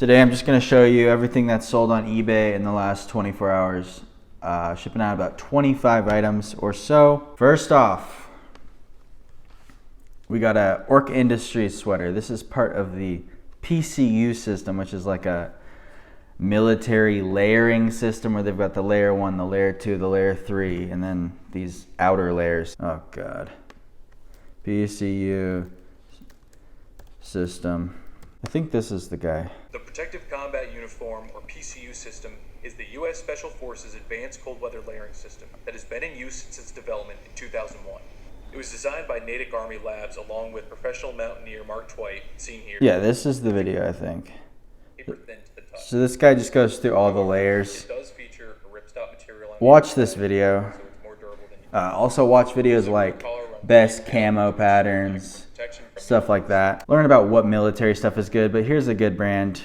Today I'm just going to show you everything that's sold on eBay in the last 24 hours. Shipping out about 25 items or so. First off, we got a Orc Industries sweater. This is part of the PCU system, which is like a military layering system where they've got the layer 1, the layer 2, the layer 3, and then these outer layers. Oh God. PCU system. I think this is the guy. The Protective Combat Uniform, or PCU system, is the U.S. Special Forces Advanced Cold Weather Layering System that has been in use since its development in 2001. It was designed by Natick Army Labs along with professional mountaineer Mark Twight, seen here. Yeah, this is the video, I think. Paper thin to the touch. So this guy just goes through all the layers. It does feature a ripstop material on Watch this video. so it's more durable than Also watch videos like best camo patterns, stuff like that. Learn about what military stuff is good, but here's a good brand.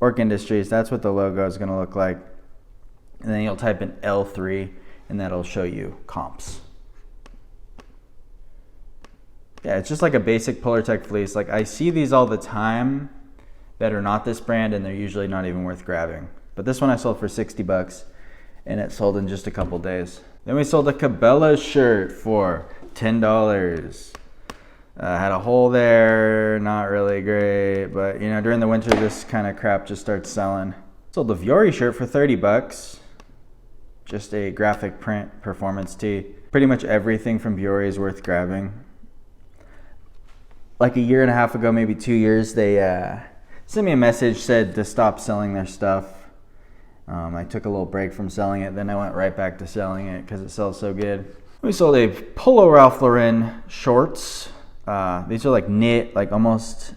Orc Industries, that's what the logo is going to look like. And then you'll type in L3 and that'll show you comps. Yeah, it's just like a basic Polartec fleece. Like I see these all the time that are not this brand and they're usually not even worth grabbing. But this one I sold for 60 bucks and it sold in just a couple days. Then we sold a Cabela shirt for $10. Had a hole there, not really great, but you know, during the winter this kind of crap just starts selling. Sold a Viore shirt for 30 bucks. Just a graphic print performance tee. Pretty much everything from Viore is worth grabbing. Like a year and a half ago, maybe 2 years, they sent me a message, said to stop selling their stuff. I took a little break from selling it, then I went right back to selling it because it sells so good. We sold a Polo Ralph Lauren shorts. These are like knit, like almost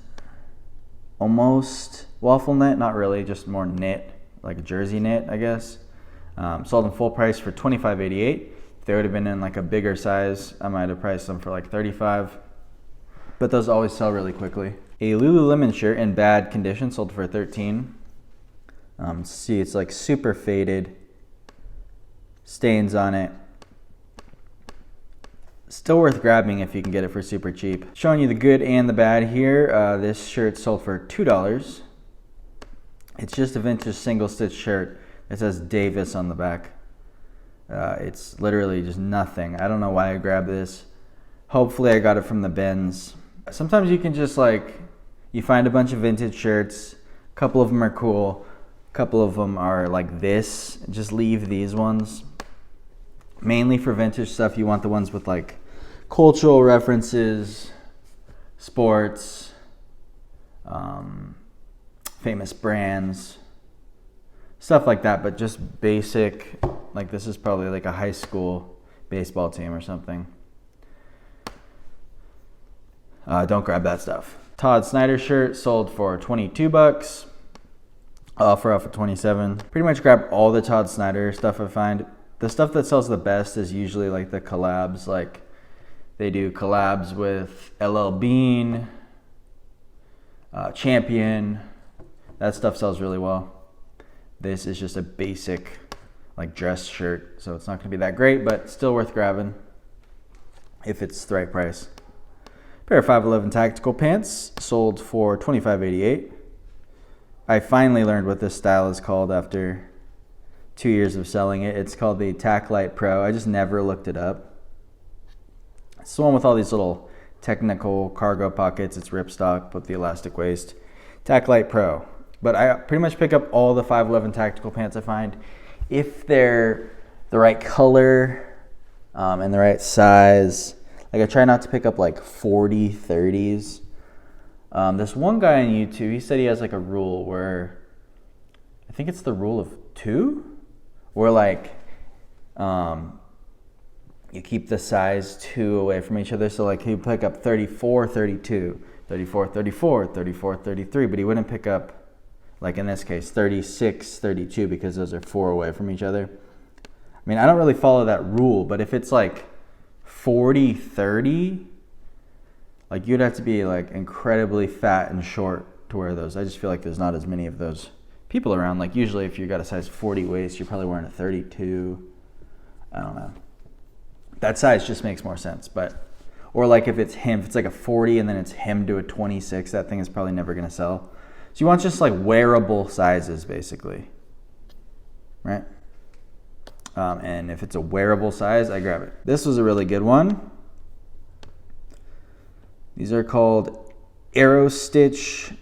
waffle knit, not really, just more knit, like a jersey knit, I guess. Sold them full price for $25.88. If they would have been in like a bigger size, I might have priced them for like $35. But those always sell really quickly. A Lululemon shirt in bad condition sold for $13. See, it's like super faded, stains on it. Still worth grabbing if you can get it for super cheap. Showing you the good and the bad here. This shirt sold for $2. It's just a vintage single stitch shirt. It says Davis on the back. It's literally just nothing. I don't know why I grabbed this. Hopefully I got it from the bins. Sometimes you can just like, you find a bunch of vintage shirts. A couple of them are cool. A couple of them are like this. Just leave these ones. Mainly for vintage stuff, you want the ones with like cultural references, sports, famous brands, stuff like that, but just basic, like this is probably like a high school baseball team or something. Don't grab that stuff. Todd Snyder shirt sold for 22 bucks. Offer off at 27. Pretty much grab all the Todd Snyder stuff I find. The stuff that sells the best is usually like the collabs. Like they do collabs with LL Bean, Champion. That stuff sells really well. This is just a basic like dress shirt, so it's not going to be that great, but still worth grabbing if it's the right price. Pair of 511 tactical pants sold for $25.88. I finally learned what this style is called after 2 years of selling it. It's called the Tac Light Pro. I just never looked it up. It's the one with all these little technical cargo pockets. It's ripstop with the elastic waist. Tac Light Pro. But I pretty much pick up all the 511 tactical pants I find. If they're the right color and the right size. Like I try not to pick up like 40, 30s. This one guy on YouTube, he said he has like a rule where, I think it's the rule of 2? Where like, you keep the size 2 away from each other. So like he'd pick up 34, 32, 34, 34, 34, 33, but he wouldn't pick up, like in this case, 36, 32, because those are 4 away from each other. I mean, I don't really follow that rule, but if it's like 40, 30, like you'd have to be like incredibly fat and short to wear those. I just feel like there's not as many of those people around. Like usually if you got a size 40 waist, you're probably wearing a 32. I don't know. That size just makes more sense. But or like if it's like a 40 and then it's hemmed to a 26, that thing is probably never going to sell. So you want just like wearable sizes, basically, right? And if it's a wearable size, I grab it. This was a really good one. These are called Arrow Stitch.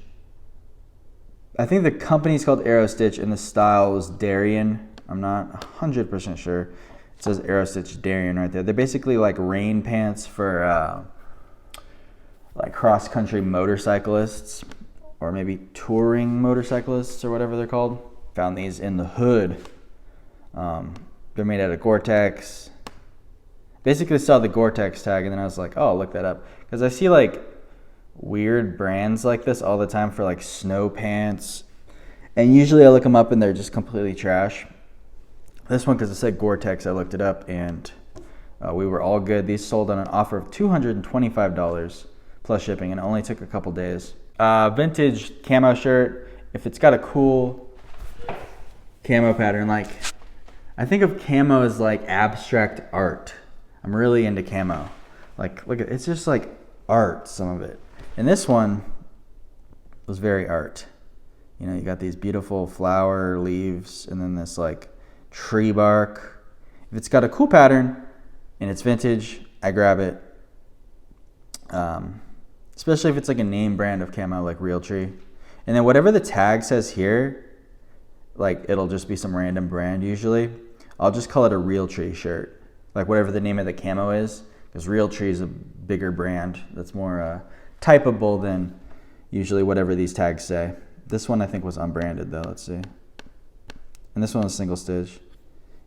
I think the company's called Arrow Stitch and the style was Darien. I'm not 100% sure. It says Arrow Stitch Darien right there. They're basically like rain pants for like cross-country motorcyclists or maybe touring motorcyclists or whatever they're called. Found these in the hood. They're made out of Gore-Tex. Basically saw the Gore-Tex tag and then I was like, oh, I'll look that up. Because I see like weird brands like this all the time for like snow pants. And usually I look them up and they're just completely trash. This one, because it said Gore-Tex, I looked it up and we were all good. These sold on an offer of $225 plus shipping and it only took a couple days. Vintage camo shirt. If it's got a cool camo pattern, like I think of camo as like abstract art. I'm really into camo. Like, look at it's just like art, some of it. And this one was very art. You know, you got these beautiful flower leaves and then this like tree bark. If it's got a cool pattern and it's vintage, I grab it. Especially if it's like a name brand of camo like Realtree. And then whatever the tag says here, like it'll just be some random brand usually. I'll just call it a Realtree shirt. Like whatever the name of the camo is. Because Realtree is a bigger brand that's more typeable than usually whatever these tags say. This one I think was unbranded though, let's see. And this one was single stitch.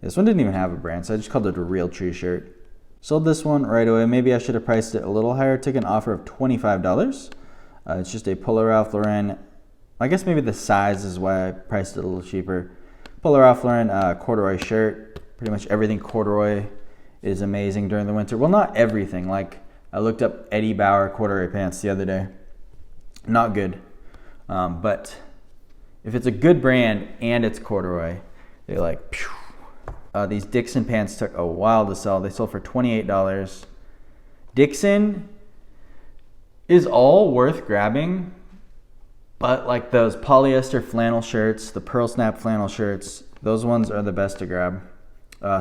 This one didn't even have a brand, so I just called it a Realtree shirt. Sold this one right away. Maybe I should have priced it a little higher. Took an offer of $25. It's just a Polo Ralph Lauren. I guess maybe the size is why I priced it a little cheaper. Polo Ralph Lauren corduroy shirt. Pretty much everything corduroy is amazing during the winter. Well, not everything. Like I looked up Eddie Bauer corduroy pants the other day. Not good. But if it's a good brand and it's corduroy, they're like, phew. These Dixon pants took a while to sell. They sold for $28. Dixon is all worth grabbing, but like those polyester flannel shirts, the pearl snap flannel shirts, those ones are the best to grab.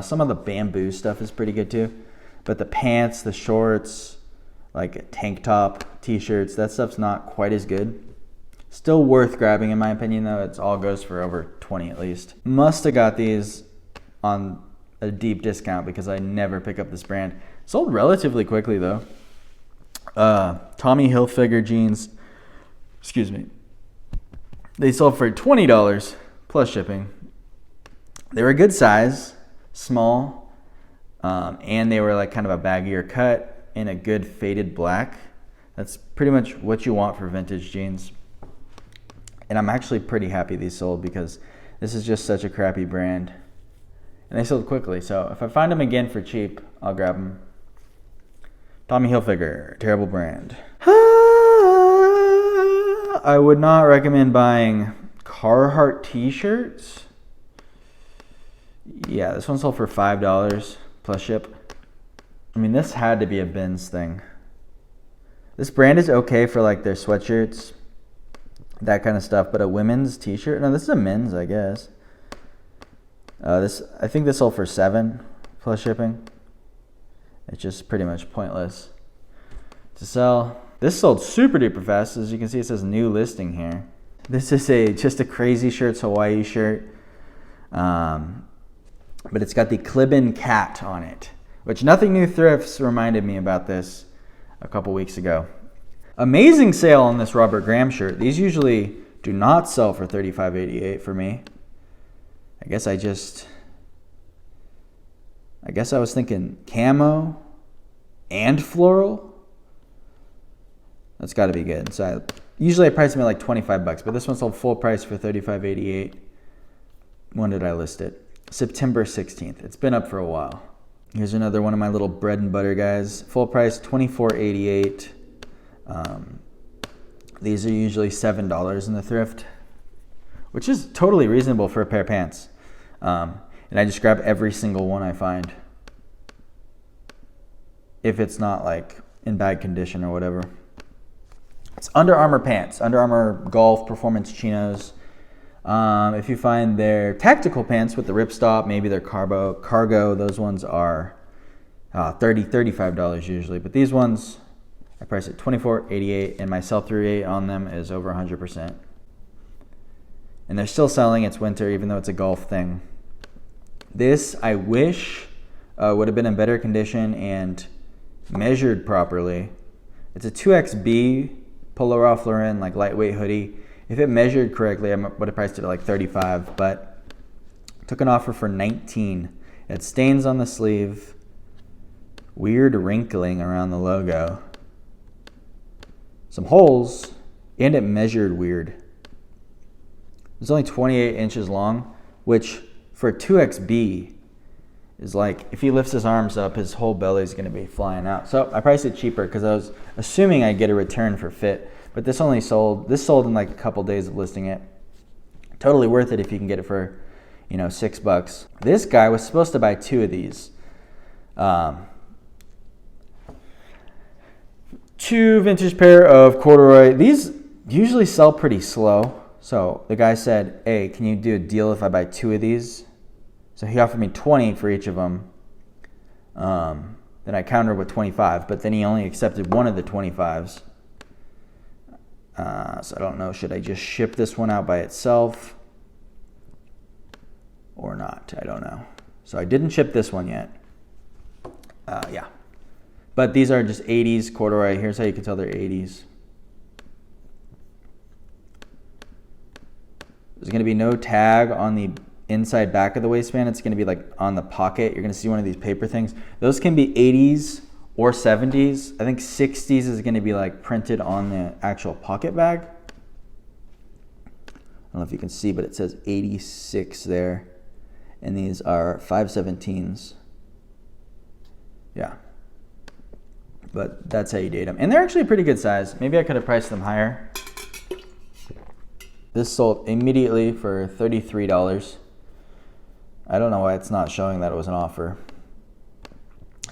Some of the bamboo stuff is pretty good too, but the pants, the shorts, like tank top, t-shirts, that stuff's not quite as good. Still worth grabbing in my opinion though. It all goes for over 20 at least. Must have got these on a deep discount because I never pick up this brand. Sold relatively quickly though. Tommy Hilfiger jeans, excuse me. They sold for $20 plus shipping. They were a good size, small, and they were like kind of a baggier cut in a good faded black. That's pretty much what you want for vintage jeans. And I'm actually pretty happy these sold because this is just such a crappy brand. And they sold quickly, so if I find them again for cheap, I'll grab them. Tommy Hilfiger, terrible brand. I would not recommend buying Carhartt t-shirts. Yeah, this one sold for $5 plus ship. I mean, this had to be a Ben's thing. This brand is okay for like their sweatshirts, that kind of stuff, but a women's t-shirt? No, this is a men's, I guess. I think this sold for $7 plus shipping. It's just pretty much pointless to sell. This sold super duper fast. As you can see, it says new listing here. This is just a Crazy Shirts Hawaii shirt. But it's got the Clibin cat on it, which Nothing New Thrifts reminded me about this a couple weeks ago. Amazing sale on this Robert Graham shirt. These usually do not sell for $35.88 for me. I guess I was thinking camo and floral. That's got to be good. So usually I price them at like $25, but this one sold full price for $35.88. When did I list it? September 16th. It's been up for a while. Here's another one of my little bread and butter guys. Full price $24.88. These are usually $7 in the thrift, which is totally reasonable for a pair of pants. And I just grab every single one I find, if it's not like in bad condition or whatever. It's Under Armour pants, Under Armour Golf Performance Chinos. If you find their tactical pants with the ripstop, maybe their cargo, those ones are $35 usually. But these ones, I price at $24.88, and my sell-through rate on them is over 100%. And they're still selling. It's winter, even though it's a golf thing. This, I wish, would have been in better condition and measured properly. It's a 2XB Polo Ralph Lauren, like lightweight hoodie. If it measured correctly, I would have priced it at like $35, but took an offer for $19. It stains on the sleeve, weird wrinkling around the logo, some holes, and it measured weird. It's only 28 inches long, which for a 2XB is like, if he lifts his arms up, his whole belly is going to be flying out. So I priced it cheaper because I was assuming I'd get a return for fit. But this sold in like a couple days of listing it. Totally worth it if you can get it for, $6. This guy was supposed to buy 2 of these. 2 vintage pair of corduroy. These usually sell pretty slow. So the guy said, hey, can you do a deal if I buy 2 of these? So he offered me 20 for each of them. Then I countered with 25, but then he only accepted one of the 25s. So I don't know, should I just ship this one out by itself or not? I don't know. So I didn't ship this one yet. Yeah. But these are just 80s corduroy. Here's how you can tell they're 80s. There's going to be no tag on the inside back of the waistband. It's going to be like on the pocket. You're going to see one of these paper things. Those can be 80s or 70s. I think 60s is going to be like printed on the actual pocket bag. I don't know if you can see, but it says 86 there. And these are 517s. Yeah. But that's how you date them. And they're actually a pretty good size. Maybe I could have priced them higher. This sold immediately for $33. I don't know why it's not showing that it was an offer.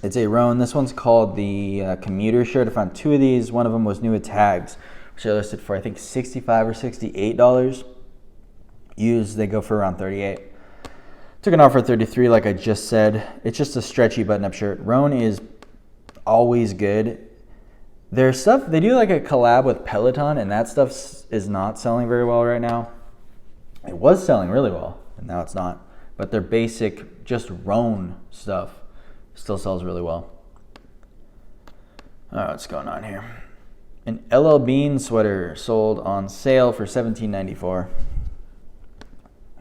It's a Roan. This one's called the commuter shirt. I found 2 of these. One of them was new with tags, which I listed for I think $65 or $68. Used, they go for around $38. Took an offer at $33, like I just said. It's just a stretchy button-up shirt. Roan is always good. Their stuff, they do like a collab with Peloton, and that stuff is not selling very well right now. It was selling really well, and now it's not. But their basic, just Roan stuff still sells really well. All right, what's going on here? An LL Bean sweater sold on sale for $17.94.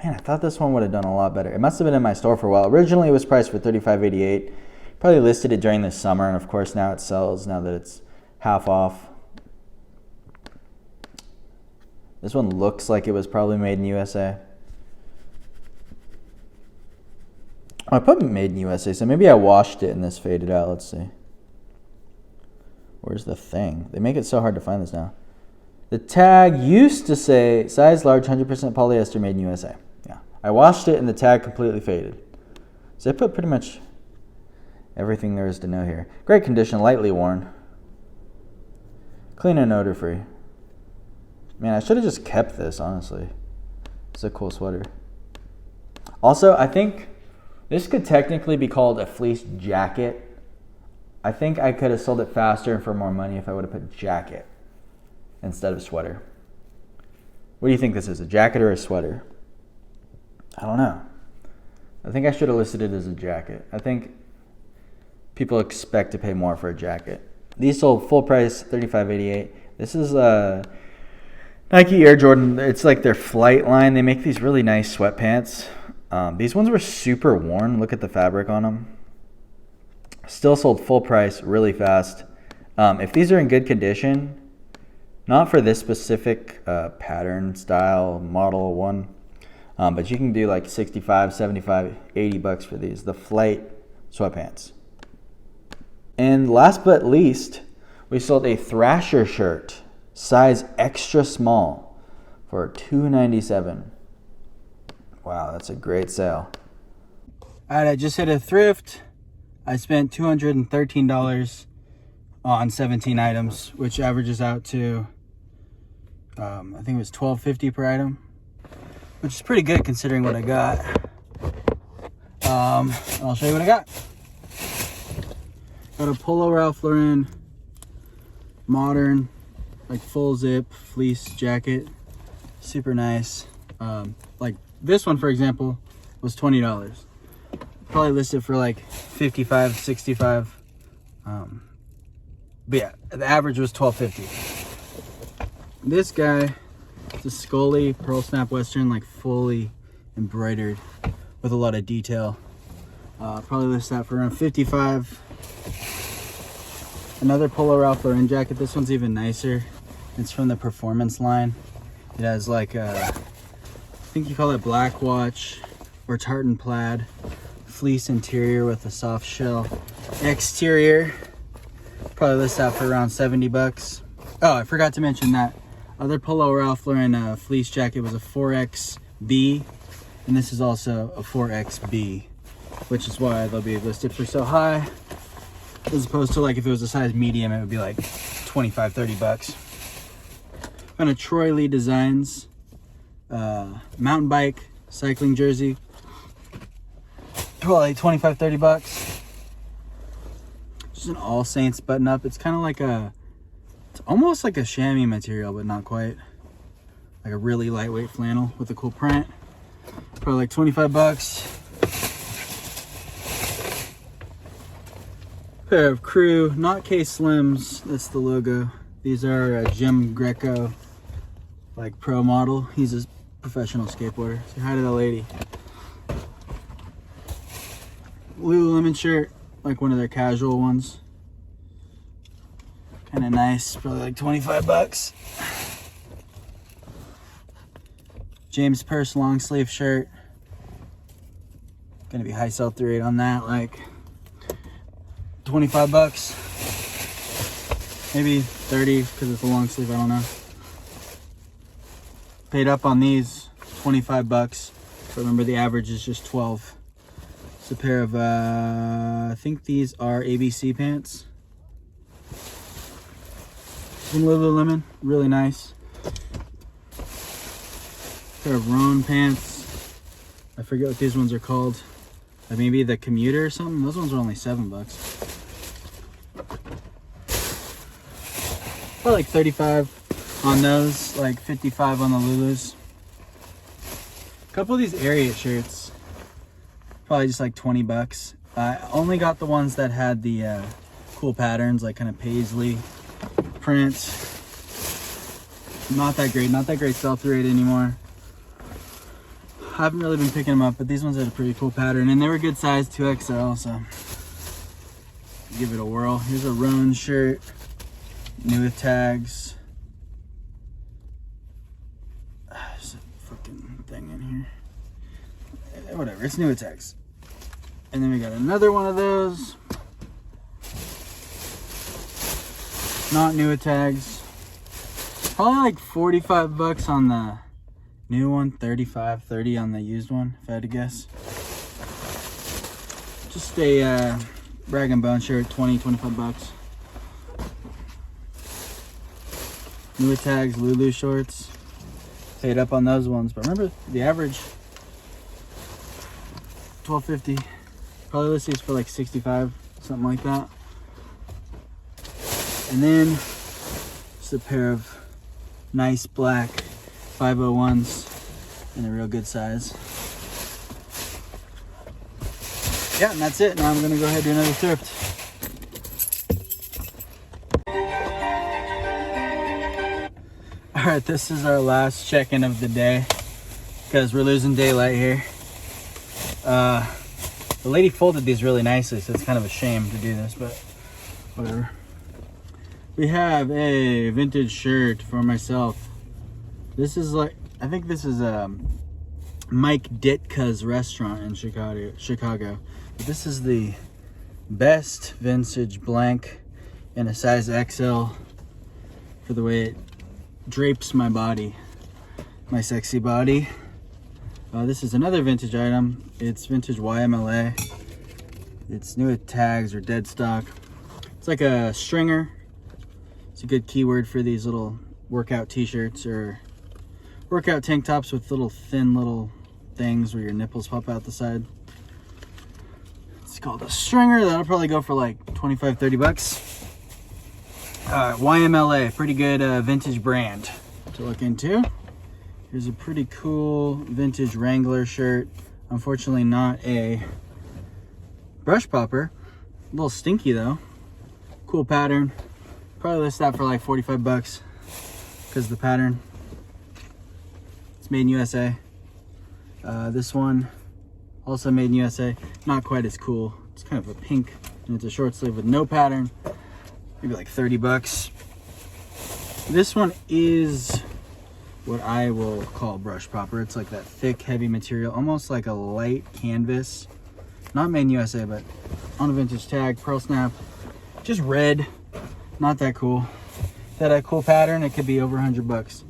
Man, I thought this one would have done a lot better. It must have been in my store for a while. Originally, it was priced for $35.88. Probably listed it during the summer, and of course now it sells now that it's half off. This one looks like it was probably made in USA. I put made in USA, so maybe I washed it and this faded out. Let's see. Where's the thing? They make it so hard to find this now. The tag used to say size large, 100% polyester, made in USA. Yeah. I washed it and the tag completely faded. So I put pretty much everything there is to know here. Great condition, lightly worn. Clean and odor free. Man, I should have just kept this, honestly. It's a cool sweater. Also, I think this could technically be called a fleece jacket. I think I could have sold it faster and for more money if I would have put jacket instead of sweater. What do you think this is, a jacket or a sweater? I don't know. I think I should have listed it as a jacket. I think people expect to pay more for a jacket. These sold full price, $35.88. This is a Nike Air Jordan. It's like their flight line. They make these really nice sweatpants. These ones were super worn. Look at the fabric on them. Still sold full price really fast. If these are in good condition, not for this specific pattern, style, model one, but you can do like 65, 75, 80 bucks for these. The flight sweatpants. And last but least, we sold a Thrasher shirt, size extra small, for $2.97. Wow, that's a great sale. All right, I just hit a Thrift. I spent $213 on 17 items, which averages out to I think it was $12.50 per item, which is pretty good considering what I got. I'll show you what I got. Got a Polo Ralph Lauren modern, like full zip fleece jacket, super nice. Like this one, for example, was $20. Probably listed for like 55, 65. But yeah, the average was $12.50. This guy, it's a Scully Pearl Snap Western, like fully embroidered with a lot of detail. Probably list that for around 55. Another Polo Ralph Lauren jacket. This one's even nicer. It's from the Performance line. It has like a, I think you call it black watch or tartan plaid, fleece interior with a soft shell exterior. Probably list that for around 70 bucks. Oh, I forgot to mention that other Polo Ralph Lauren fleece jacket was a 4XB, and this is also a 4XB, which is why they'll be listed for so high, as opposed to like if it was a size medium, it would be like 25, 30 bucks. Kind of Troy Lee Designs mountain bike cycling jersey, probably 25, 30 bucks. Just an All Saints button up. It's kind of like it's almost like a chamois material, but not quite. Like a really lightweight flannel with a cool print. Probably like 25 bucks. Pair of Crew, not K-Slims, that's the logo. These are Jim Greco, like pro model. He's a professional skateboarder. Say hi to the lady. Lululemon shirt, like one of their casual ones. Kind of nice, probably like 25 bucks. James Purse long sleeve shirt. Gonna be high sell-through rate on that, like 25 bucks. Maybe 30 because it's a long sleeve, I don't know. Paid up on these 25 bucks. But remember the average is just 12. It's a pair of, I think these are ABC pants. From Lululemon, really nice. Pair of Roan pants. I forget what these ones are called. Like maybe the Commuter or something. Those ones are only 7 bucks. Probably like 35 on those, like 55 on the Lulus. A couple of these Ariat shirts, probably just like 20 bucks. I only got the ones that had the cool patterns, like kind of paisley print. Not that great sell-through rate anymore. I haven't really been picking them up, but these ones had a pretty cool pattern, and they were good size, 2XL, so give it a whirl. Here's a Roan shirt, new with tags. There's a fucking thing in here. Whatever, it's new with tags. And then we got another one of those. Not new with tags. Probably like 45 bucks on the new one, 35, 30 on the used one, if I had to guess. Just a Rag and Bone shirt, 20, 25 bucks. New with tags, Lulu shorts. Paid up on those ones, but remember the average, $12.50. Probably list these for like 65, something like that. And then just a pair of nice black 501s in a real good size. Yeah, and that's it. Now I'm gonna go ahead and do another thrift. All right, this is our last check-in of the day because we're losing daylight here. The lady folded these really nicely, so it's kind of a shame to do this, but whatever. We have a vintage shirt for myself. This is like, I think this is Mike Ditka's restaurant in Chicago. But this is the best vintage blank in a size XL for the way it drapes my body, my sexy body. This is another vintage item. It's vintage YMLA. It's new with tags or dead stock. It's like a stringer. It's a good keyword for these little workout t-shirts or workout tank tops with little thin little things where your nipples pop out the side. It's called a stringer. That'll probably go for like 25, 30 bucks. YMLA, pretty good vintage brand to look into. Here's a pretty cool vintage Wrangler shirt. Unfortunately not a brush popper. A little stinky though. Cool pattern. Probably list that for like 45 bucks because the pattern. It's made in USA. This one also made in USA. Not quite as cool. It's kind of a pink and it's a short sleeve with no pattern. Maybe like 30 bucks. This one is what I will call brush popper. It's like that thick, heavy material, almost like a light canvas. Not made in USA, but on a vintage tag, pearl snap. Just red, not that cool. If that had a cool pattern, it could be over 100 bucks,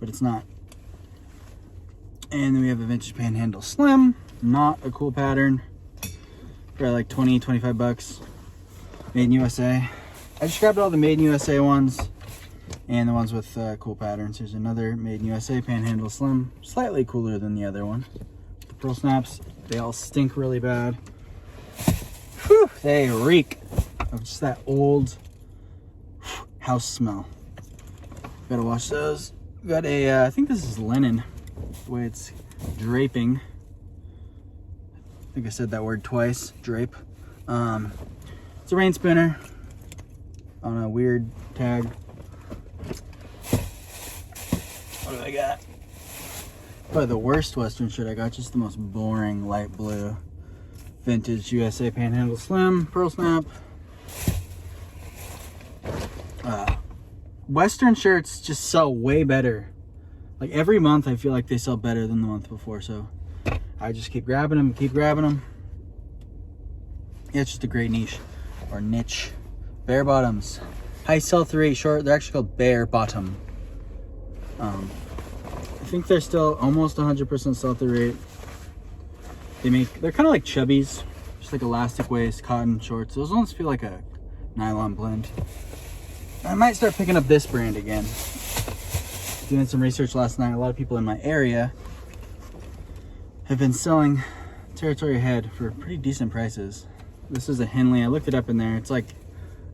but it's not. And then we have a vintage panhandle slim, not a cool pattern. Probably like 20, 25 bucks. Made in USA. I just grabbed all the made in USA ones and the ones with cool patterns. Here's another made in USA panhandle slim, slightly cooler than the other one. The pearl snaps, they all stink really bad. Whew, they reek of just that old house smell. Gotta wash those. Got a, I think this is linen, the way it's draping. I think I said that word twice, drape. It's a rain spinner on a weird tag. What do I got? Probably the worst Western shirt I got, just the most boring light blue vintage USA panhandle slim, pearl snap. Western shirts just sell way better. Like every month I feel like they sell better than the month before, so I just keep grabbing them, Yeah, it's just a great niche or niche. Bare bottoms, high sell-through rate, short. They're actually called bare bottom. I think they're still almost 100% sell-through rate. They're kind of like chubbies, just like elastic waist, cotton shorts. Those ones feel like a nylon blend. I might start picking up this brand again. Doing some research last night, a lot of people in my area have been selling Territory Head for pretty decent prices. This is a Henley. I looked it up in there. It's like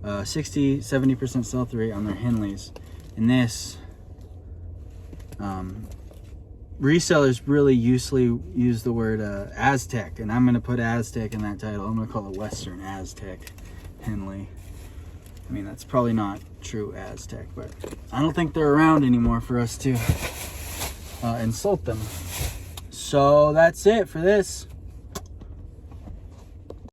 60-70% sell-through rate on their Henleys. And this, resellers really usually use the word Aztec, and I'm going to put Aztec in that title. I'm going to call it Western Aztec Henley. I mean, that's probably not true Aztec, but I don't think they're around anymore for us to insult them. So that's it for this.